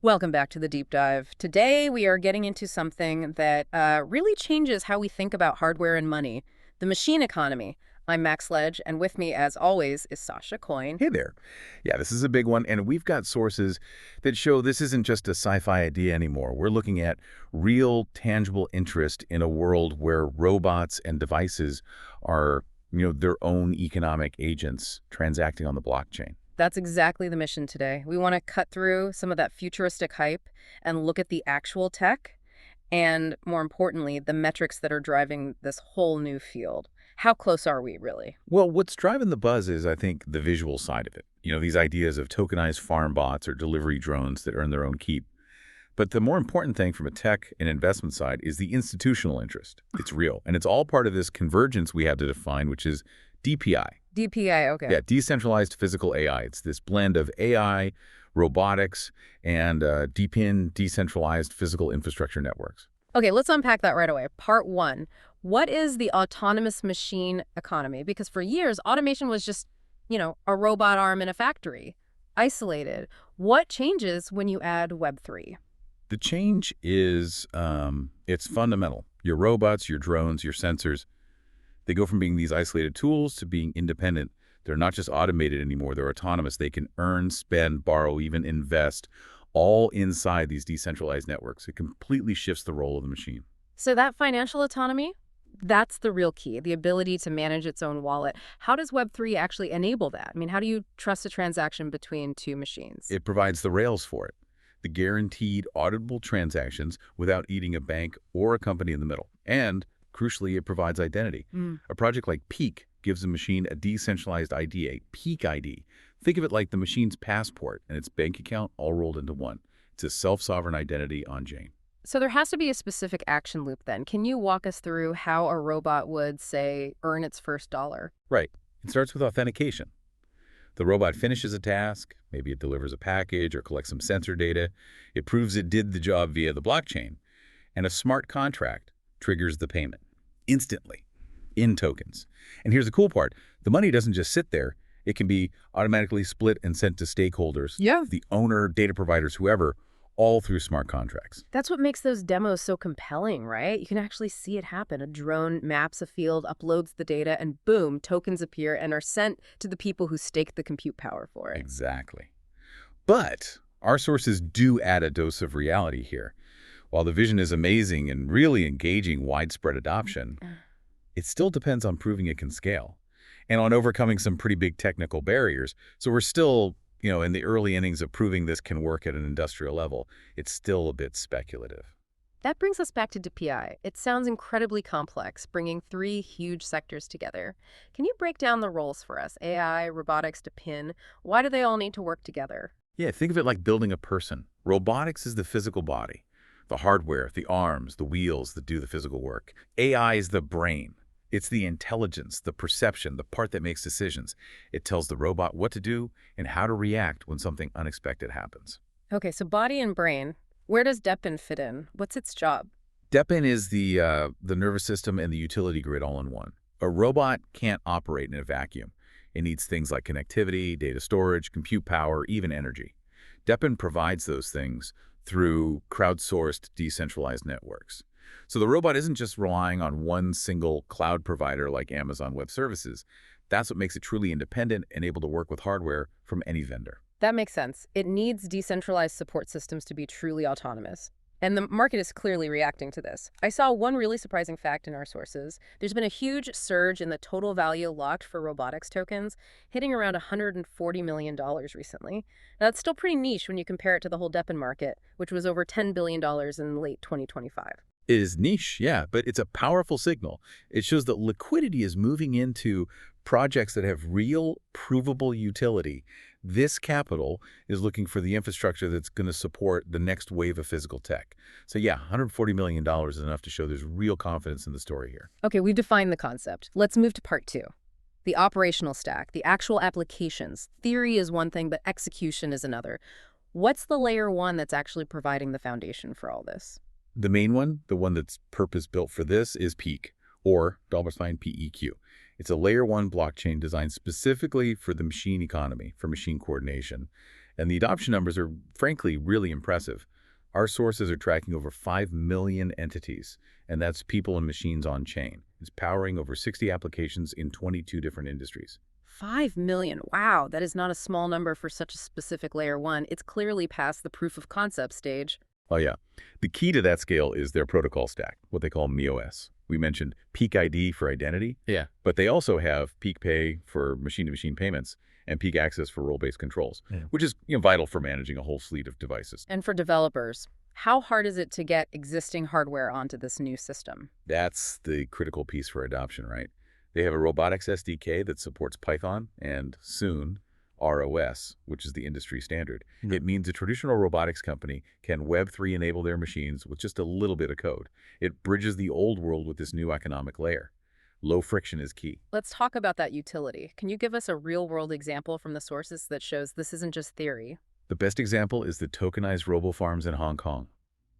Welcome back to the deep dive. Today we are getting into something that really changes how we think about hardware and money, the machine economy. I'm Max Ledge, and with me, as always, is Sasha Coyne. Hey there. Yeah, this is a big one, and we've got sources that show this isn't just a sci-fi idea anymore. We're looking at real, tangible interest in a world where robots and devices are, their own economic agents transacting on the blockchain. That's exactly the mission today. We want to cut through some of that futuristic hype and look at the actual tech and, more importantly, the metrics that are driving this whole new field. How close are we, really? Well, what's driving the buzz is, I think, the visual side of it. These ideas of tokenized farm bots or delivery drones that earn their own keep. But the more important thing from a tech and investment side is the institutional interest. It's real. And it's all part of this convergence we have to define, which is DPI. DPI, okay. Yeah, decentralized physical AI. It's this blend of AI, robotics, and DPIN, decentralized physical infrastructure networks. Okay, let's unpack that right away. Part one, what is the autonomous machine economy? Because for years, automation was just, a robot arm in a factory, isolated. What changes when you add Web3? The change is, it's fundamental. Your robots, your drones, your sensors, they go from being these isolated tools to being independent. They're not just automated anymore. They're autonomous. They can earn, spend, borrow, even invest, all inside these decentralized networks. It completely shifts the role of the machine. So that financial autonomy, that's the real key, the ability to manage its own wallet. How does Web3 actually enable that? I mean, how do you trust a transaction between two machines? It provides the rails for it, the guaranteed auditable transactions without eating a bank or a company in the middle. And crucially, it provides identity. A project like Peak gives a machine a decentralized ID, a Peak ID. Think of it like the machine's passport and its bank account all rolled into one. It's a self-sovereign identity on-chain. So there has to be a specific action loop then. Can you walk us through how a robot would, say, earn its first dollar? Right. It starts with authentication. The robot finishes a task, maybe it delivers a package or collects some sensor data. It proves it did the job via the blockchain. And a smart contract triggers the payment instantly in tokens. And here's the cool part. The money doesn't just sit there. It can be automatically split and sent to stakeholders, the owner, data providers, whoever, all through smart contracts. That's what makes those demos so compelling, right? You can actually see it happen. A drone maps a field, uploads the data, and boom, tokens appear and are sent to the people who stake the compute power for it. Exactly. But our sources do add a dose of reality here. While the vision is amazing and really engaging widespread adoption, it still depends on proving it can scale and on overcoming some pretty big technical barriers. So we're still, in the early innings of proving this can work at an industrial level. It's still a bit speculative. That brings us back to DPI. It sounds incredibly complex, bringing three huge sectors together. Can you break down the roles for us? AI, robotics, DePIN. Why do they all need to work together? Yeah, think of it like building a person. Robotics is the physical body. The hardware, the arms, the wheels that do the physical work. AI is the brain. It's the intelligence, the perception, the part that makes decisions. It tells the robot what to do and how to react when something unexpected happens. Okay, so body and brain. Where does DPIN fit in? What's its job? DPIN is the nervous system and the utility grid all in one. A robot can't operate in a vacuum. It needs things like connectivity, data storage, compute power, even energy. DPIN provides those things through crowdsourced, decentralized networks. So the robot isn't just relying on one single cloud provider like Amazon Web Services. That's what makes it truly independent and able to work with hardware from any vendor. That makes sense. It needs decentralized support systems to be truly autonomous. And the market is clearly reacting to this. I saw one really surprising fact in our sources. There's been a huge surge in the total value locked for robotics tokens, hitting around $140 million recently. Now, that's still pretty niche when you compare it to the whole DPIN market, which was over $10 billion in late 2025. It is niche, yeah, but it's a powerful signal. It shows that liquidity is moving into projects that have real, provable utility. This capital is looking for the infrastructure that's going to support the next wave of physical tech. So yeah, $140 million is enough to show there's real confidence in the story here. Okay, we've defined the concept. Let's move to part two. The operational stack, the actual applications. Theory is one thing, but execution is another. What's the layer one that's actually providing the foundation for all this? The main one, the one that's purpose-built for this, is Peak, or $PEQ. It's a layer one blockchain designed specifically for the machine economy, for machine coordination. And the adoption numbers are, frankly, really impressive. Our sources are tracking over 5 million entities, and that's people and machines on chain. It's powering over 60 applications in 22 different industries. 5 million. Wow, that is not a small number for such a specific layer 1. It's clearly past the proof of concept stage. Oh yeah. The key to that scale is their protocol stack, what they call MIOS. We mentioned Peak ID for identity, Yeah. but they also have Peak Pay for machine-to-machine payments and Peak Access for role-based controls, Yeah. which is vital for managing a whole fleet of devices. And for developers, how hard is it to get existing hardware onto this new system? That's the critical piece for adoption, right? They have a robotics SDK that supports Python and soon ROS, which is the industry standard. Yeah. It means a traditional robotics company can Web3 enable their machines with just a little bit of code. It bridges the old world with this new economic layer. Low friction is key. Let's talk about that utility. Can you give us a real-world example from the sources that shows this isn't just theory? The best example is the tokenized robo-farms in Hong Kong.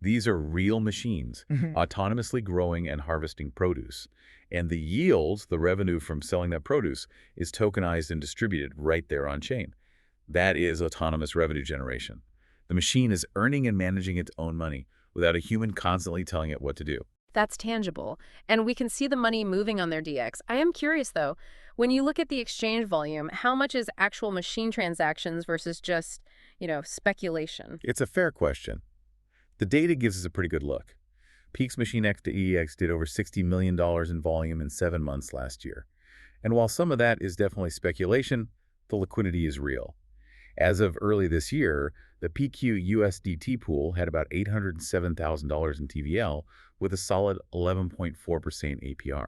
These are real machines, autonomously growing and harvesting produce. And the yields, the revenue from selling that produce, is tokenized and distributed right there on chain. That is autonomous revenue generation. The machine is earning and managing its own money without a human constantly telling it what to do. That's tangible, and we can see the money moving on their DX. I am curious, though, when you look at the exchange volume, how much is actual machine transactions versus just, speculation? It's a fair question. The data gives us a pretty good look. Peak's Machine X to EEX did over $60 million in volume in 7 months last year. And while some of that is definitely speculation, the liquidity is real. As of early this year, the PQ USDT pool had about $807,000 in TVL with a solid 11.4% APR.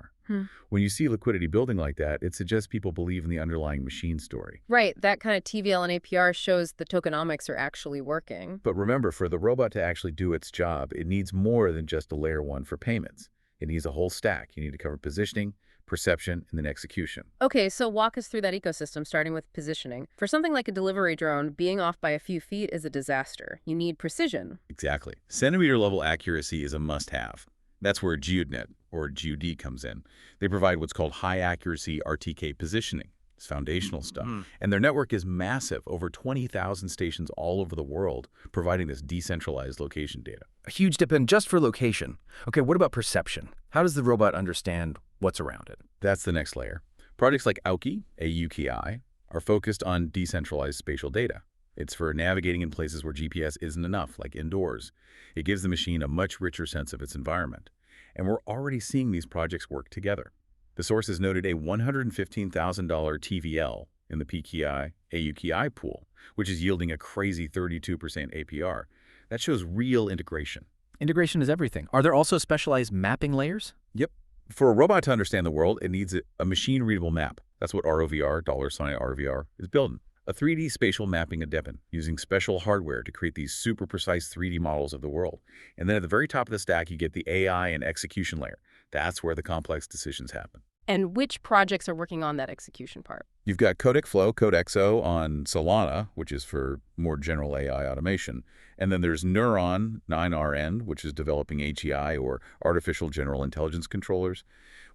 When you see liquidity building like that, it suggests people believe in the underlying machine story. Right, that kind of TVL and APR shows the tokenomics are actually working. But remember, for the robot to actually do its job, it needs more than just a layer 1 for payments. It needs a whole stack. You need to cover positioning, perception, and then execution. Okay, so walk us through that ecosystem, starting with positioning. For something like a delivery drone, being off by a few feet is a disaster. You need precision. Exactly. Centimeter-level accuracy is a must-have. That's where GeoNet, or GeoD, comes in. They provide what's called high-accuracy RTK positioning. It's foundational stuff. And their network is massive, over 20,000 stations all over the world, providing this decentralized location data. A huge DPIN just for location. Okay, what about perception? How does the robot understand what's around it? That's the next layer. Projects like Auki, AUKI, are focused on decentralized spatial data. It's for navigating in places where GPS isn't enough, like indoors. It gives the machine a much richer sense of its environment. And we're already seeing these projects work together. The sources noted a $115,000 TVL in the PKI AUKI pool, which is yielding a crazy 32% APR. That shows real integration. Integration is everything. Are there also specialized mapping layers? Yep. For a robot to understand the world, it needs a machine-readable map. That's what ROVR, $ROVR, is building. A 3D spatial mapping of DPIN, using special hardware to create these super precise 3D models of the world. And then at the very top of the stack, you get the AI and execution layer. That's where the complex decisions happen. And which projects are working on that execution part? You've got CodeXFlow, CodeXO on Solana, which is for more general AI automation. And then there's Neuron9, which is developing HEI, or artificial general intelligence controllers.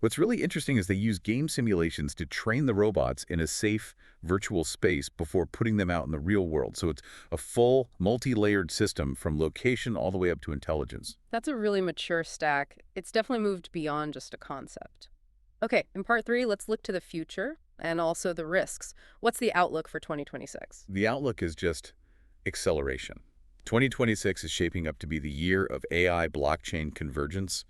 What's really interesting is they use game simulations to train the robots in a safe virtual space before putting them out in the real world. So it's a full multi-layered system from location all the way up to intelligence. That's a really mature stack. It's definitely moved beyond just a concept. Okay, in part 3, let's look to the future and also the risks. What's the outlook for 2026? The outlook is just acceleration. 2026 is shaping up to be the year of AI blockchain convergence.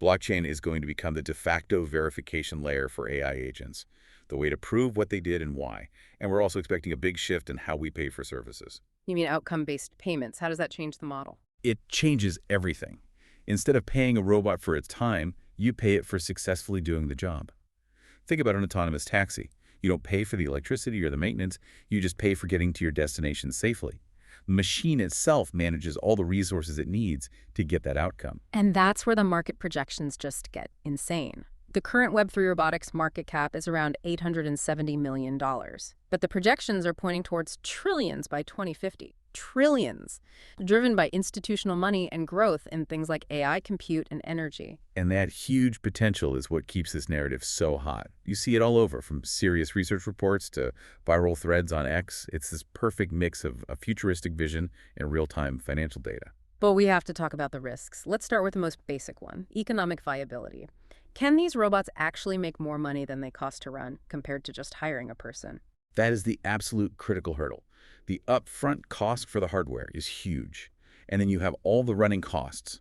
Blockchain is going to become the de facto verification layer for AI agents, the way to prove what they did and why. And we're also expecting a big shift in how we pay for services. You mean outcome-based payments? How does that change the model? It changes everything. Instead of paying a robot for its time, you pay it for successfully doing the job. Think about an autonomous taxi. You don't pay for the electricity or the maintenance, you just pay for getting to your destination safely. The machine itself manages all the resources it needs to get that outcome. And that's where the market projections just get insane. The current Web3 robotics market cap is around $870 million, but the projections are pointing towards trillions by 2050. trillions, driven by institutional money and growth in things like AI, compute, and energy. And that huge potential is what keeps this narrative so hot. You see it all over, from serious research reports to viral threads on X. It's this perfect mix of a futuristic vision and real-time financial data. But we have to talk about the risks. Let's start with the most basic one, economic viability. Can these robots actually make more money than they cost to run compared to just hiring a person? That is the absolute critical hurdle. The upfront cost for the hardware is huge. And then you have all the running costs,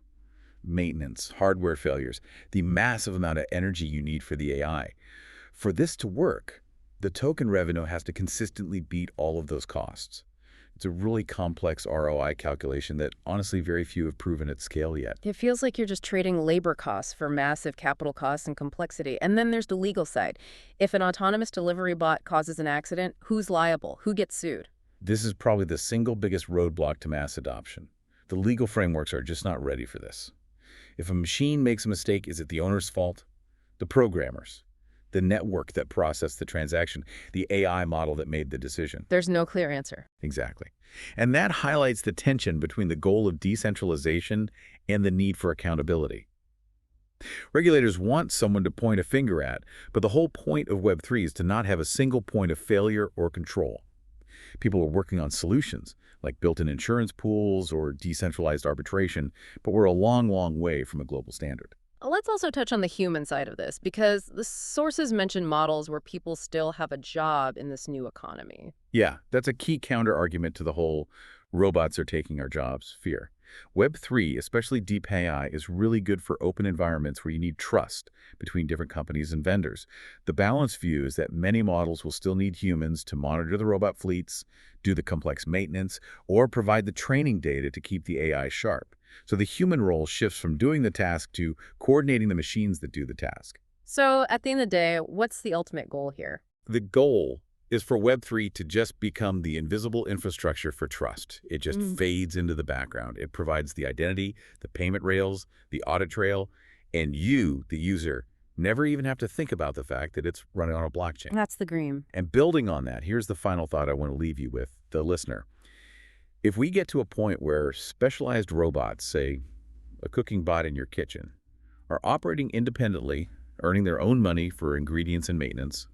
maintenance, hardware failures, the massive amount of energy you need for the AI. For this to work, the token revenue has to consistently beat all of those costs. It's a really complex ROI calculation that honestly very few have proven at scale yet. It feels like you're just trading labor costs for massive capital costs and complexity. And then there's the legal side. If an autonomous delivery bot causes an accident, who's liable? Who gets sued? This is probably the single biggest roadblock to mass adoption. The legal frameworks are just not ready for this. If a machine makes a mistake, is it the owner's fault? The programmers? The network that processed the transaction? The AI model that made the decision? There's no clear answer. Exactly. And that highlights the tension between the goal of decentralization and the need for accountability. Regulators want someone to point a finger at, but the whole point of Web3 is to not have a single point of failure or control. People are working on solutions, like built-in insurance pools or decentralized arbitration, but we're a long, long way from a global standard. Let's also touch on the human side of this, because the sources mention models where people still have a job in this new economy. Yeah, that's a key counter-argument to the whole robots are taking our jobs fear. Web3, especially deep AI, is really good for open environments where you need trust between different companies and vendors. The balanced view is that many models will still need humans to monitor the robot fleets, do the complex maintenance, or provide the training data to keep the AI sharp. So the human role shifts from doing the task to coordinating the machines that do the task. So at the end of the day, what's the ultimate goal here? The goal is for Web3 to just become the invisible infrastructure for trust. It just fades into the background. It provides the identity, the payment rails, the audit trail, and you, the user, never even have to think about the fact that it's running on a blockchain. That's the dream. And building on that, here's the final thought I want to leave you with, the listener. If we get to a point where specialized robots, say a cooking bot in your kitchen, are operating independently, earning their own money for ingredients and maintenance,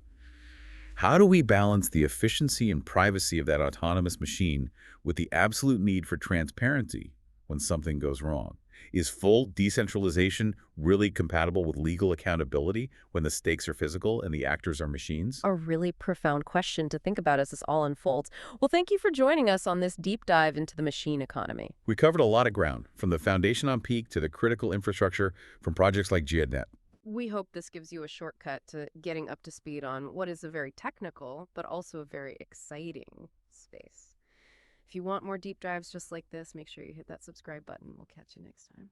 how do we balance the efficiency and privacy of that autonomous machine with the absolute need for transparency when something goes wrong? Is full decentralization really compatible with legal accountability when the stakes are physical and the actors are machines? A really profound question to think about as this all unfolds. Well, thank you for joining us on this deep dive into the machine economy. We covered a lot of ground, from the foundation on Peak to the critical infrastructure from projects like GeoNet. We hope this gives you a shortcut to getting up to speed on what is a very technical, but also a very exciting space. If you want more deep dives just like this, make sure you hit that subscribe button. We'll catch you next time.